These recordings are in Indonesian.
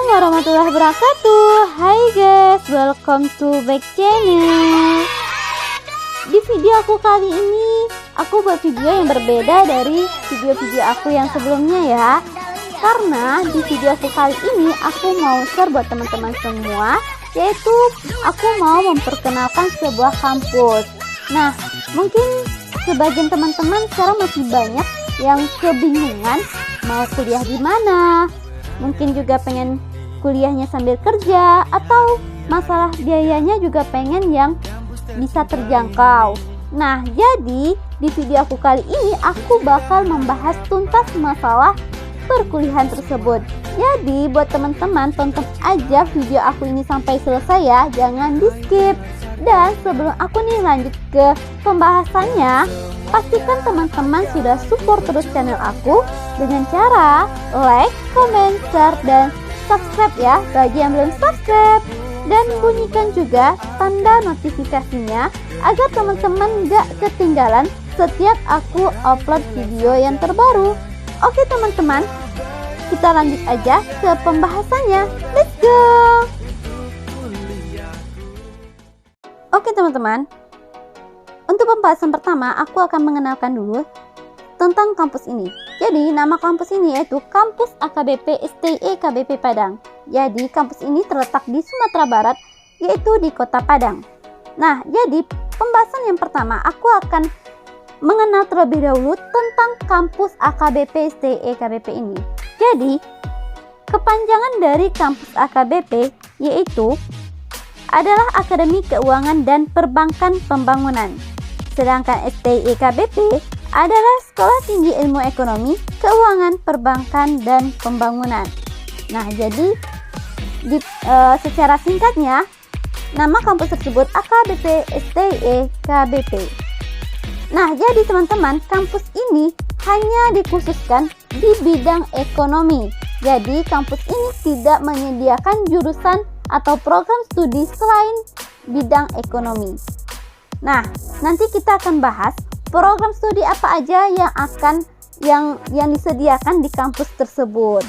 Assalamualaikum warahmatullahi wabarakatuh. Hai guys, welcome to back channel. Di video aku kali ini, aku buat video yang berbeda dari video-video aku yang sebelumnya ya. Karena di video aku kali ini, aku mau share buat teman-teman semua, yaitu aku mau memperkenalkan sebuah kampus. Nah, mungkin sebagian teman-teman sekarang masih banyak yang kebingungan mau kuliah di mana. Mungkin juga pengen kuliahnya sambil kerja, atau masalah biayanya juga pengen yang bisa terjangkau. Nah, jadi di video aku kali ini aku bakal membahas tuntas masalah perkuliahan tersebut. Jadi buat teman-teman tonton aja video aku ini sampai selesai ya, jangan di skip. Dan sebelum aku nih lanjut ke pembahasannya, pastikan teman-teman sudah support terus channel aku dengan cara like, comment, share, dan subscribe ya bagi yang belum subscribe. Dan bunyikan juga tanda notifikasinya agar teman-teman gak ketinggalan setiap aku upload video yang terbaru. Oke teman-teman, kita lanjut aja ke pembahasannya. Let's go! Oke teman-teman, untuk pembahasan pertama aku akan mengenalkan dulu tentang kampus ini. Jadi nama kampus ini yaitu Kampus AKBP STI KBP Padang. Jadi kampus ini terletak di Sumatera Barat, yaitu di Kota Padang. Nah, jadi pembahasan yang pertama aku akan mengenal terlebih dahulu tentang Kampus AKBP STI KBP ini. Jadi kepanjangan dari Kampus AKBP yaitu adalah Akademi Keuangan dan Perbankan Pembangunan. Sedangkan STI KBP adalah Sekolah Tinggi Ilmu Ekonomi, Keuangan, Perbankan, dan Pembangunan. Nah, jadi secara singkatnya, nama kampus tersebut AKBP STI KBP. Nah, jadi teman-teman, kampus ini hanya dikhususkan di bidang ekonomi. Jadi, kampus ini tidak menyediakan jurusan atau program studi selain bidang ekonomi. Nah, nanti kita akan bahas program studi apa aja yang disediakan di kampus tersebut.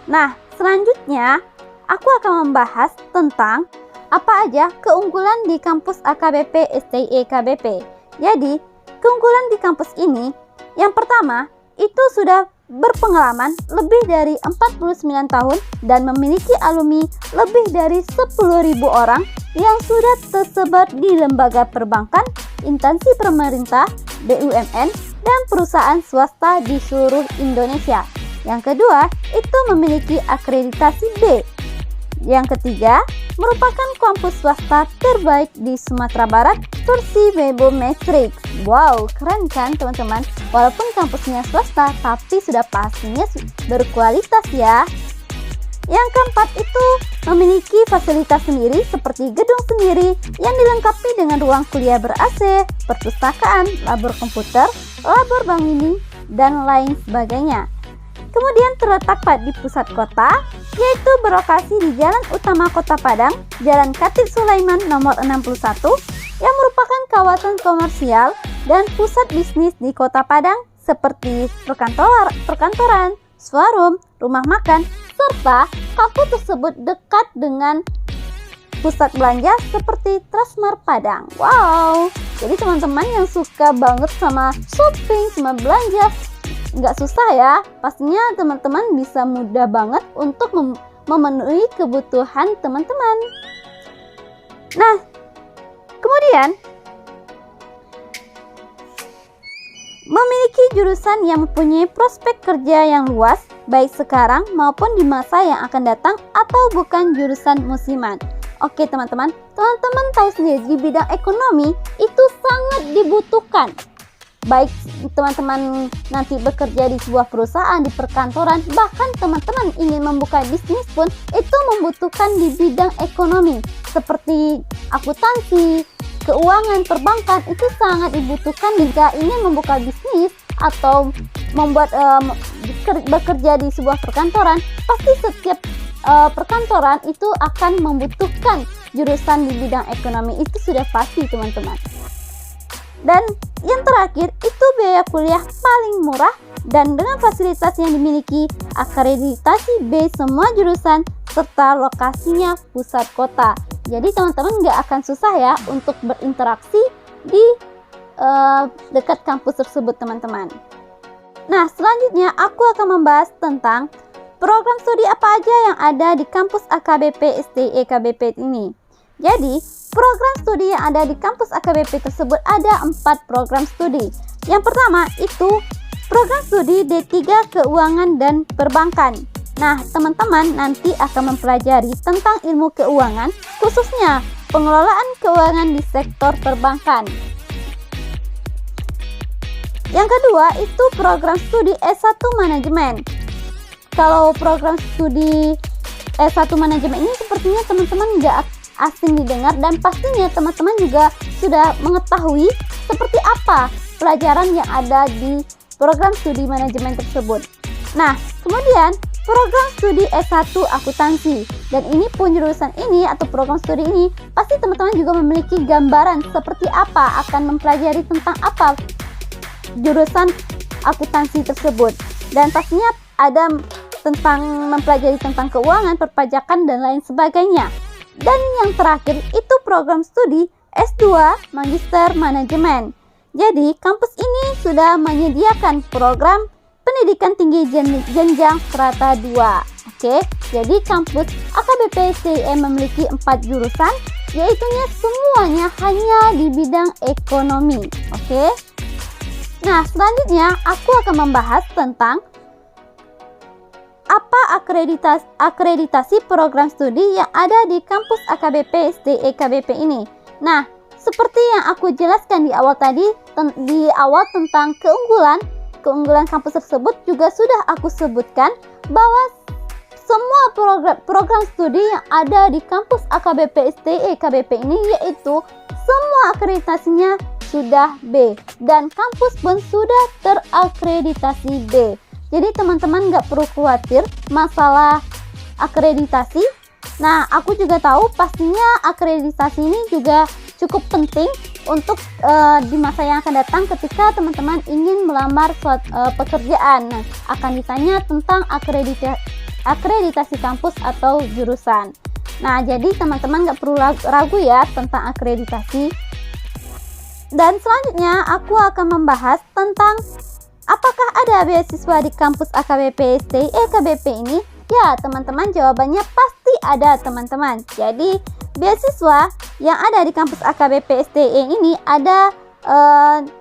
Nah, selanjutnya aku akan membahas tentang apa aja keunggulan di kampus AKBP STI KBP. Jadi, keunggulan di kampus ini yang pertama itu sudah berpengalaman lebih dari 49 tahun dan memiliki alumni lebih dari 10.000 orang yang sudah tersebar di lembaga perbankan, instansi pemerintah, BUMN, dan perusahaan swasta di seluruh Indonesia. Yang kedua, itu memiliki akreditasi B. Yang ketiga, merupakan kampus swasta terbaik di Sumatera Barat versi Webo Matrix. Wow, keren kan teman-teman? Walaupun kampusnya swasta, tapi sudah pastinya berkualitas ya. Yang keempat itu memiliki fasilitas sendiri seperti gedung sendiri yang dilengkapi dengan ruang kuliah ber-AC, perpustakaan, labor komputer, labor bank mini, dan lain sebagainya. Kemudian terletak di pusat kota, yaitu berlokasi di Jalan Utama Kota Padang, Jalan Khatib Sulaiman nomor 61, yang merupakan kawasan komersial dan pusat bisnis di Kota Padang seperti perkantoran, showroom, rumah makan, serta kampus tersebut dekat dengan pusat belanja seperti Transmart Padang. Wow, jadi teman-teman yang suka banget sama shopping, sama belanja, nggak susah ya, pastinya teman-teman bisa mudah banget untuk memenuhi kebutuhan teman-teman. Nah, kemudian memiliki jurusan yang mempunyai prospek kerja yang luas, baik sekarang maupun di masa yang akan datang, atau bukan jurusan musiman. Oke teman-teman tahu sendiri di bidang ekonomi itu sangat dibutuhkan. Baik teman-teman nanti bekerja di sebuah perusahaan, di perkantoran, bahkan teman-teman ingin membuka bisnis pun itu membutuhkan di bidang ekonomi seperti akuntansi, keuangan, perbankan. Itu sangat dibutuhkan jika ingin membuka bisnis atau membuat bekerja di sebuah perkantoran. Pasti setiap perkantoran itu akan membutuhkan jurusan di bidang ekonomi, itu sudah pasti teman-teman. Dan yang terakhir itu biaya kuliah paling murah dan dengan fasilitas yang dimiliki akreditasi B semua jurusan serta lokasinya pusat kota. Jadi teman-teman nggak akan susah ya untuk berinteraksi di dekat kampus tersebut teman-teman. Nah, selanjutnya aku akan membahas tentang program studi apa aja yang ada di kampus AKBP STI KBP ini. Jadi, program studi yang ada di kampus AKBP tersebut ada 4 program studi. Yang pertama itu program studi D3 Keuangan dan Perbankan. Nah, teman-teman nanti akan mempelajari tentang ilmu keuangan, khususnya pengelolaan keuangan di sektor perbankan. Yang kedua itu program studi S1 Manajemen. Kalau program studi S1 Manajemen ini sepertinya teman-teman nggak asing didengar, dan pastinya teman-teman juga sudah mengetahui seperti apa pelajaran yang ada di program studi manajemen tersebut. Nah, kemudian program studi S1 Akuntansi, dan ini pun jurusan ini atau program studi ini pasti teman-teman juga memiliki gambaran seperti apa akan mempelajari tentang apa jurusan akuntansi tersebut, dan pastinya ada tentang mempelajari tentang keuangan, perpajakan, dan lain sebagainya. Dan yang terakhir itu program studi S2 Magister Manajemen. Jadi kampus ini sudah menyediakan program pendidikan tinggi jenjang strata 2. Oke, jadi kampus AKBP STI memiliki 4 jurusan, yaitu semuanya hanya di bidang ekonomi. Oke. Nah, selanjutnya aku akan membahas tentang apa akreditasi program studi yang ada di kampus AKBP STI KBP ini. Nah, seperti yang aku jelaskan di awal tadi, tentang keunggulan kampus tersebut juga sudah aku sebutkan bahwa semua program studi yang ada di kampus AKBP STI KBP ini yaitu semua akreditasinya sudah B, dan kampus pun sudah terakreditasi B. Jadi teman-teman nggak perlu khawatir masalah akreditasi. Nah, aku juga tahu pastinya akreditasi ini juga cukup penting untuk di masa yang akan datang ketika teman-teman ingin melamar pekerjaan. Nah, akan ditanya tentang akreditasi kampus atau jurusan. Nah, jadi teman-teman nggak perlu ragu ya tentang akreditasi. Dan selanjutnya aku akan membahas tentang apakah ada beasiswa di kampus AKBP STI KBP ini? Ya, teman-teman, jawabannya pasti ada, teman-teman. Jadi, beasiswa yang ada di kampus AKBP STI ini ada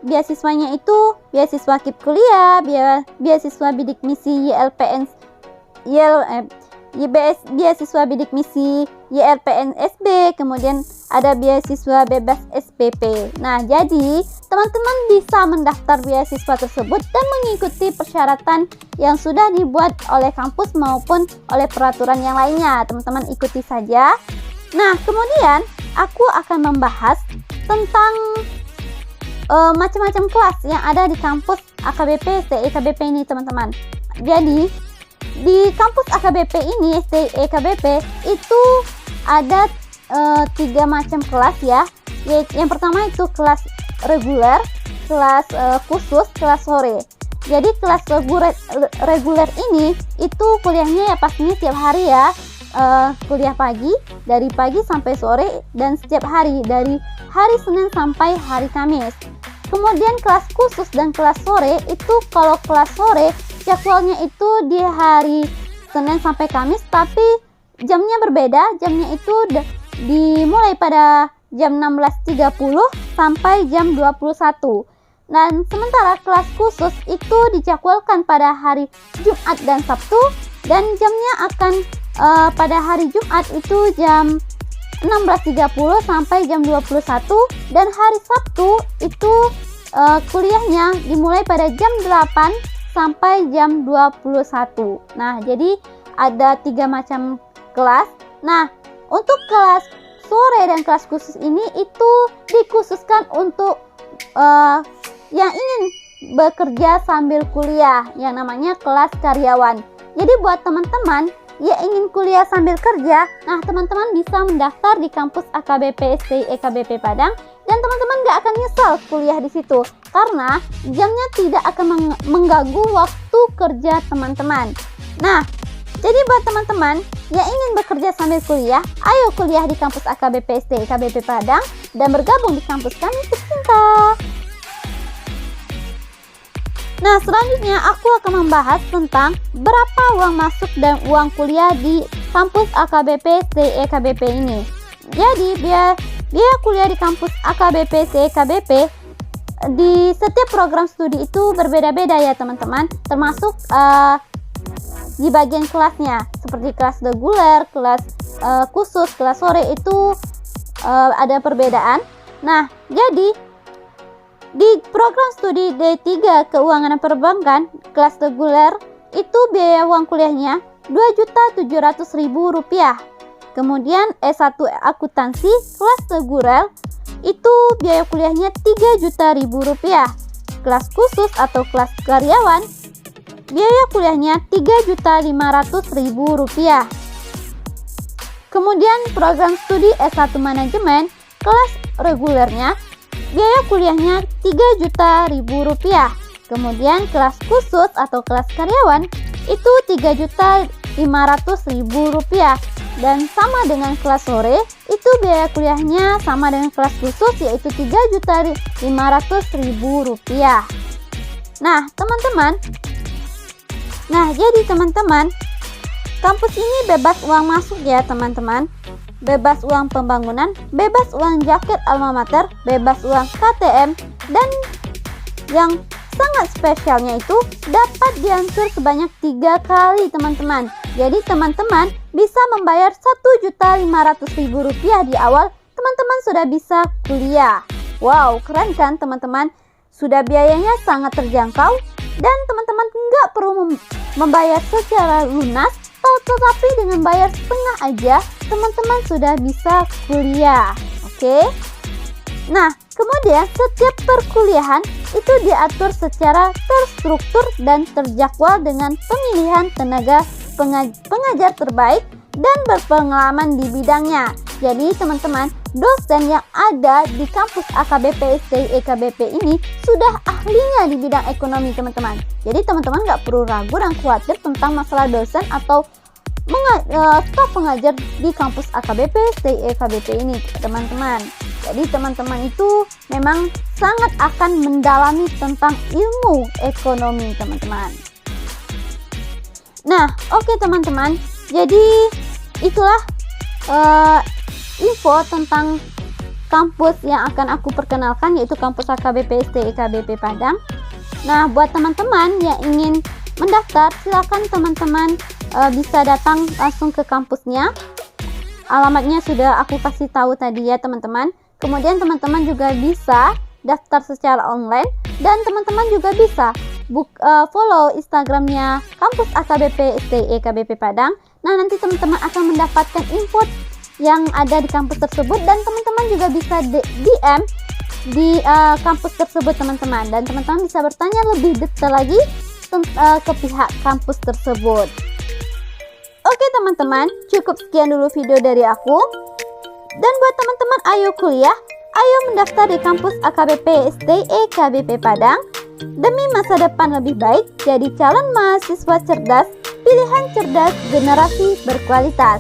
beasiswanya itu beasiswa KIP kuliah, beasiswa bidik misi beasiswa bidik misi YLPN-SB, kemudian ada beasiswa bebas SPP. Nah, jadi teman-teman bisa mendaftar beasiswa tersebut dan mengikuti persyaratan yang sudah dibuat oleh kampus maupun oleh peraturan yang lainnya. Teman-teman ikuti saja. Nah, kemudian aku akan membahas tentang macam-macam kelas yang ada di kampus AKBP STI KBP ini, teman-teman. Jadi di kampus AKBP ini STI KBP itu ada 3 macam kelas ya. Yang pertama itu kelas reguler, kelas khusus, kelas sore. Jadi kelas reguler ini itu kuliahnya ya pastinya tiap hari ya, kuliah pagi, dari pagi sampai sore, dan setiap hari dari hari Senin sampai hari Kamis. Kemudian kelas khusus dan kelas sore itu, kalau kelas sore jadwalnya itu di hari Senin sampai Kamis, tapi jamnya berbeda. Jamnya itu dimulai pada jam 16.30 sampai jam 21. Dan sementara kelas khusus itu dijadwalkan pada hari Jumat dan Sabtu, dan jamnya akan pada hari Jumat itu jam 16.30 sampai jam 21, dan hari Sabtu itu kuliahnya dimulai pada jam 8 sampai jam 21. Nah, jadi ada 3 macam kelas. Nah, untuk kelas sore dan kelas khusus ini itu dikhususkan untuk yang ingin bekerja sambil kuliah, yang namanya kelas karyawan. Jadi buat teman-teman yang ingin kuliah sambil kerja, nah teman-teman bisa mendaftar di kampus AKBP STI KBP Padang, dan teman-teman gak akan nyesal kuliah di situ karena jamnya tidak akan mengganggu waktu kerja teman-teman. Nah, jadi buat teman-teman yang ingin bekerja sambil kuliah, ayo kuliah di kampus AKBP STI KBP Padang dan bergabung di kampus kami tercinta. Nah, selanjutnya aku akan membahas tentang berapa uang masuk dan uang kuliah di kampus AKBP STI KBP ini. Jadi, biaya kuliah di kampus AKBP STI KBP di setiap program studi itu berbeda-beda ya teman-teman, termasuk di bagian kelasnya, seperti kelas reguler, kelas khusus, kelas sore itu ada perbedaan. Nah, jadi di program studi D3 Keuangan dan Perbankan kelas reguler itu biaya uang kuliahnya Rp2.700.000. Kemudian S1 akuntansi kelas reguler itu biaya kuliahnya Rp3.000.000. Kelas khusus atau kelas karyawan biaya kuliahnya Rp3.500.000. Kemudian program studi S1 manajemen kelas regulernya biaya kuliahnya Rp3.000.000. Kemudian kelas khusus atau kelas karyawan itu Rp3.500.000. Dan sama dengan kelas sore itu biaya kuliahnya sama dengan kelas khusus, yaitu Rp3.500.000. Nah jadi teman-teman, kampus ini bebas uang masuk ya teman-teman. Bebas uang pembangunan, bebas uang jaket alma mater, bebas uang KTM, dan yang sangat spesialnya itu dapat diansur sebanyak 3 kali teman-teman. Jadi teman-teman bisa membayar Rp1.500.000 di awal, teman-teman sudah bisa kuliah. Wow, keren kan teman-teman? Sudah biayanya sangat terjangkau dan teman-teman nggak perlu membayar secara lunas, tetapi dengan bayar setengah aja teman-teman sudah bisa kuliah. Oke? Nah, kemudian setiap perkuliahan itu diatur secara terstruktur dan terjadwal dengan pemilihan tenaga pengajar terbaik dan berpengalaman di bidangnya. Jadi teman-teman, dosen yang ada di kampus AKBP STI KBP ini sudah ahlinya di bidang ekonomi teman-teman. Jadi teman-teman nggak perlu ragu dan khawatir tentang masalah dosen atau staf pengajar di kampus AKBP STI KBP ini teman-teman. Jadi teman-teman itu memang sangat akan mendalami tentang ilmu ekonomi teman-teman. Nah, oke teman-teman, jadi itulah info tentang kampus yang akan aku perkenalkan, yaitu kampus AKBP STI KBP Padang. Nah, buat teman-teman yang ingin mendaftar, silakan teman-teman bisa datang langsung ke kampusnya. Alamatnya sudah aku kasih tahu tadi ya teman-teman. Kemudian teman-teman juga bisa daftar secara online dan teman-teman juga bisa follow Instagramnya kampus AKBP STI KBP Padang. Nah, nanti teman-teman akan mendapatkan info yang ada di kampus tersebut dan teman-teman juga bisa DM di kampus tersebut teman-teman, dan teman-teman bisa bertanya lebih detail lagi ke pihak kampus tersebut. Oke teman-teman, cukup sekian dulu video dari aku. Dan buat teman-teman ayo kuliah, ayo mendaftar di kampus AKBP STI KBP Padang demi masa depan lebih baik. Jadi calon mahasiswa cerdas, pilihan cerdas generasi berkualitas.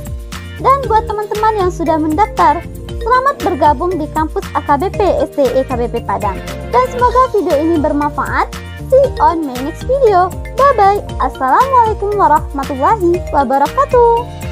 Dan buat teman-teman yang sudah mendaftar, selamat bergabung di kampus AKBP STI KBP Padang. Dan semoga video ini bermanfaat. See you on my next video. Bye bye. Assalamualaikum warahmatullahi wabarakatuh.